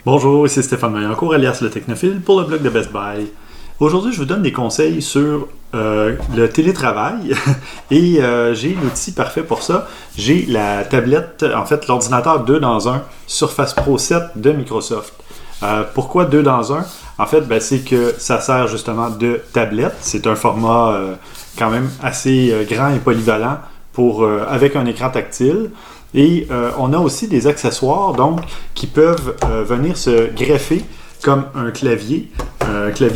Bonjour, ici Stéphane Maillancourt, alias le Technophile, pour le blog de Best Buy. Aujourd'hui, je vous donne des conseils sur le télétravail et j'ai l'outil parfait pour ça. J'ai la tablette, en fait l'ordinateur 2 dans 1 Surface Pro 7 de Microsoft. Pourquoi 2 dans 1? En fait, c'est que ça sert justement de tablette. C'est un format quand même assez grand et polyvalent avec un écran tactile. Et on a aussi des accessoires donc qui peuvent venir se greffer comme un clavier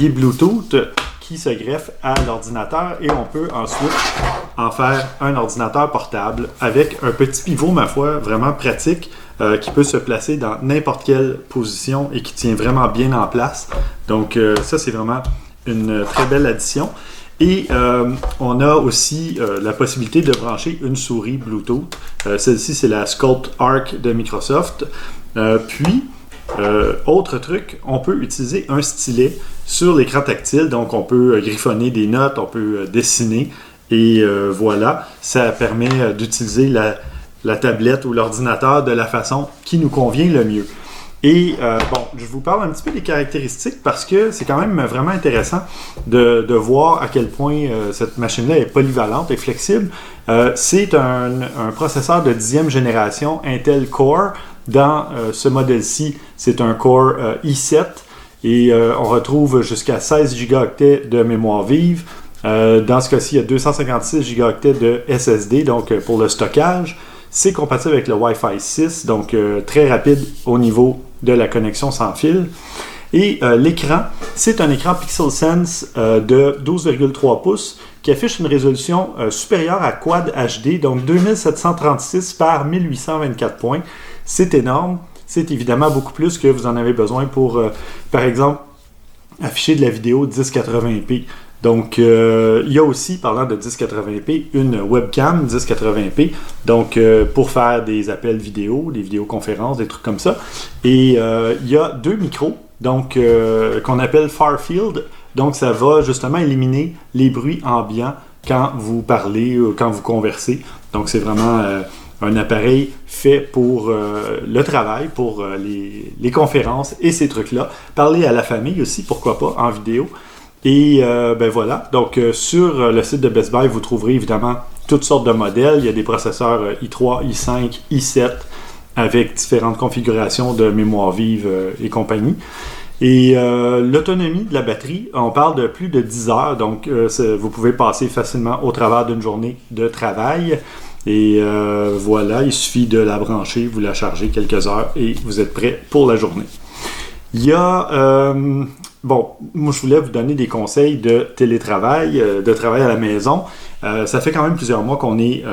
Bluetooth qui se greffe à l'ordinateur et on peut ensuite en faire un ordinateur portable avec un petit pivot, ma foi, vraiment pratique qui peut se placer dans n'importe quelle position et qui tient vraiment bien en place. Donc ça, c'est vraiment une très belle addition. Et on a aussi la possibilité de brancher une souris Bluetooth. Celle-ci, c'est la Sculpt Arc de Microsoft. Autre truc, on peut utiliser un stylet sur l'écran tactile. Donc, on peut griffonner des notes, on peut dessiner. Et voilà, ça permet d'utiliser la tablette ou l'ordinateur de la façon qui nous convient le mieux. Et je vous parle un petit peu des caractéristiques parce que c'est quand même vraiment intéressant de voir à quel point cette machine-là est polyvalente et flexible. C'est un processeur de 10e génération Intel Core. Dans ce modèle-ci, c'est un Core i7 et on retrouve jusqu'à 16 Go de mémoire vive. Dans ce cas-ci, il y a 256 Go de SSD, donc pour le stockage. C'est compatible avec le Wi-Fi 6, donc très rapide au niveau de la connexion sans fil. Et l'écran, c'est un écran PixelSense de 12,3 pouces qui affiche une résolution supérieure à Quad HD, donc 2736 par 1824 points. C'est énorme. C'est évidemment beaucoup plus que vous en avez besoin pour, par exemple, afficher de la vidéo 1080p. Donc, il y a aussi, parlant de 1080p, une webcam 1080p, donc pour faire des appels vidéo, des vidéoconférences, des trucs comme ça. Et il y a deux micros, donc qu'on appelle Far Field. Donc, ça va justement éliminer les bruits ambiants quand vous parlez ou quand vous conversez. Donc, c'est vraiment un appareil fait pour le travail, pour les conférences et ces trucs-là. Parler à la famille aussi, pourquoi pas, en vidéo. Et voilà, donc sur le site de Best Buy, vous trouverez évidemment toutes sortes de modèles. Il y a des processeurs i3, i5, i7 avec différentes configurations de mémoire vive et compagnie. Et l'autonomie de la batterie, on parle de plus de 10 heures, donc vous pouvez passer facilement au travers d'une journée de travail. Et voilà, il suffit de la brancher, vous la chargez quelques heures et vous êtes prêt pour la journée. Il y a... moi je voulais vous donner des conseils de télétravail, de travail à la maison. Ça fait quand même plusieurs mois qu'on est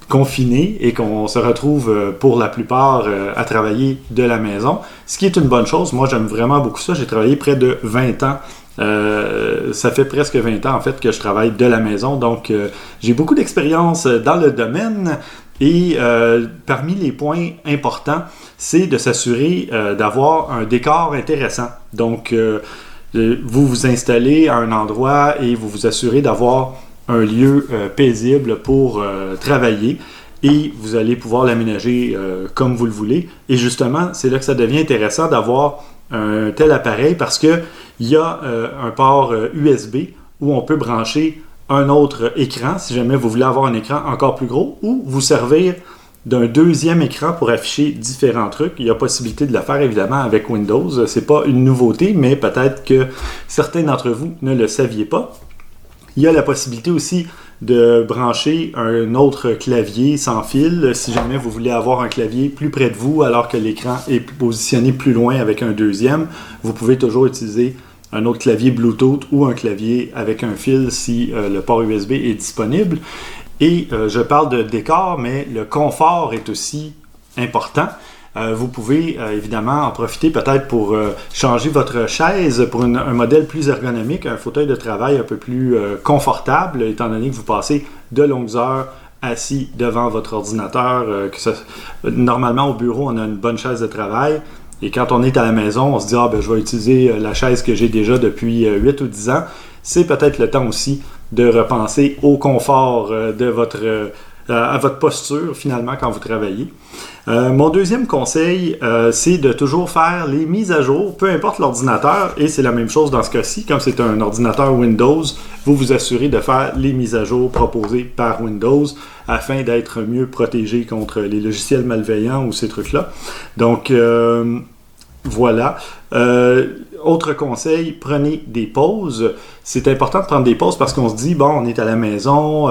confinés et qu'on se retrouve pour la plupart à travailler de la maison, ce qui est une bonne chose. Moi j'aime vraiment beaucoup ça. J'ai travaillé près de 20 ans. Ça fait presque 20 ans en fait que je travaille de la maison, donc j'ai beaucoup d'expérience dans le domaine. Et parmi les points importants, c'est de s'assurer d'avoir un décor intéressant. Donc, vous vous installez à un endroit et vous vous assurez d'avoir un lieu paisible pour travailler et vous allez pouvoir l'aménager comme vous le voulez. Et justement, c'est là que ça devient intéressant d'avoir un tel appareil parce qu'il y a un port USB où on peut brancher un autre écran si jamais vous voulez avoir un écran encore plus gros ou vous servir d'un deuxième écran pour afficher différents trucs. Il y a possibilité de le faire évidemment avec Windows. C'est pas une nouveauté, mais peut-être que certains d'entre vous ne le saviez pas. Il y a la possibilité aussi de brancher un autre clavier sans fil si jamais vous voulez avoir un clavier plus près de vous alors que l'écran est positionné plus loin avec un deuxième. Vous pouvez toujours utiliser un autre clavier Bluetooth ou un clavier avec un fil si le port USB est disponible. Et je parle de décor, mais le confort est aussi important. Vous pouvez évidemment en profiter peut-être pour changer votre chaise pour un modèle plus ergonomique, un fauteuil de travail un peu plus confortable, étant donné que vous passez de longues heures assis devant votre ordinateur. Normalement, au bureau, on a une bonne chaise de travail. Et quand on est à la maison, on se dit « je vais utiliser la chaise que j'ai déjà depuis 8 ou 10 ans ». C'est peut-être le temps aussi de repenser au confort de votre à votre posture finalement quand vous travaillez. Mon deuxième conseil, c'est de toujours faire les mises à jour, peu importe l'ordinateur, et c'est la même chose dans ce cas-ci. Comme c'est un ordinateur Windows, vous vous assurez de faire les mises à jour proposées par Windows afin d'être mieux protégé contre les logiciels malveillants ou ces trucs-là. Donc, voilà. Autre conseil, prenez des pauses. C'est important de prendre des pauses parce qu'on se dit, bon, on est à la maison,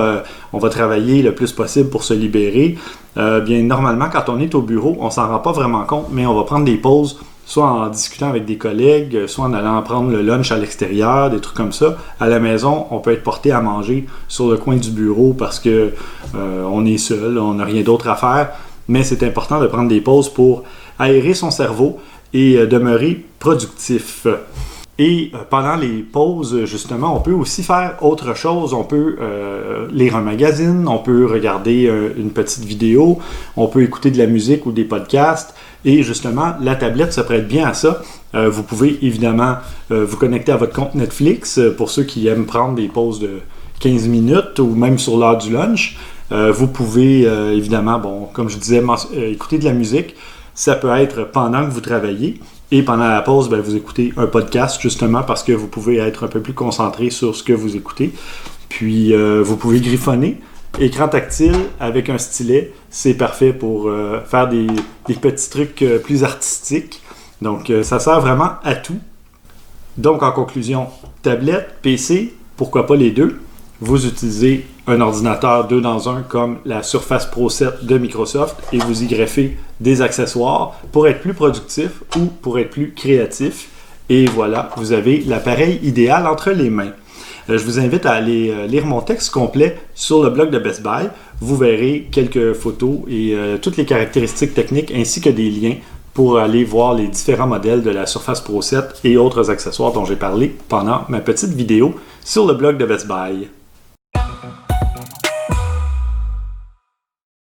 on va travailler le plus possible pour se libérer. Bien, normalement, quand on est au bureau, on s'en rend pas vraiment compte, mais on va prendre des pauses, soit en discutant avec des collègues, soit en allant prendre le lunch à l'extérieur, des trucs comme ça. À la maison, on peut être porté à manger sur le coin du bureau parce que on est seul, on n'a rien d'autre à faire, mais c'est important de prendre des pauses pour aérer son cerveau et demeurer productif. Et pendant les pauses, justement, on peut aussi faire autre chose. On peut lire un magazine, on peut regarder une petite vidéo, on peut écouter de la musique ou des podcasts. Et justement, la tablette se prête bien à ça. Vous pouvez évidemment vous connecter à votre compte Netflix pour ceux qui aiment prendre des pauses de 15 minutes ou même sur l'heure du lunch. Vous pouvez évidemment, bon, comme je disais, écouter de la musique. Ça peut être pendant que vous travaillez. Et pendant la pause, ben, vous écoutez un podcast justement parce que vous pouvez être un peu plus concentré sur ce que vous écoutez. Puis, vous pouvez griffonner. Écran tactile avec un stylet, c'est parfait pour faire des petits trucs plus artistiques. Donc, ça sert vraiment à tout. Donc, en conclusion, tablette, PC, pourquoi pas les deux. Vous utilisez un ordinateur 2 dans 1 comme la Surface Pro 7 de Microsoft et vous y greffez des accessoires pour être plus productif ou pour être plus créatif. Et voilà, vous avez l'appareil idéal entre les mains. Je vous invite à aller lire mon texte complet sur le blog de Best Buy. Vous verrez quelques photos et toutes les caractéristiques techniques ainsi que des liens pour aller voir les différents modèles de la Surface Pro 7 et autres accessoires dont j'ai parlé pendant ma petite vidéo sur le blog de Best Buy.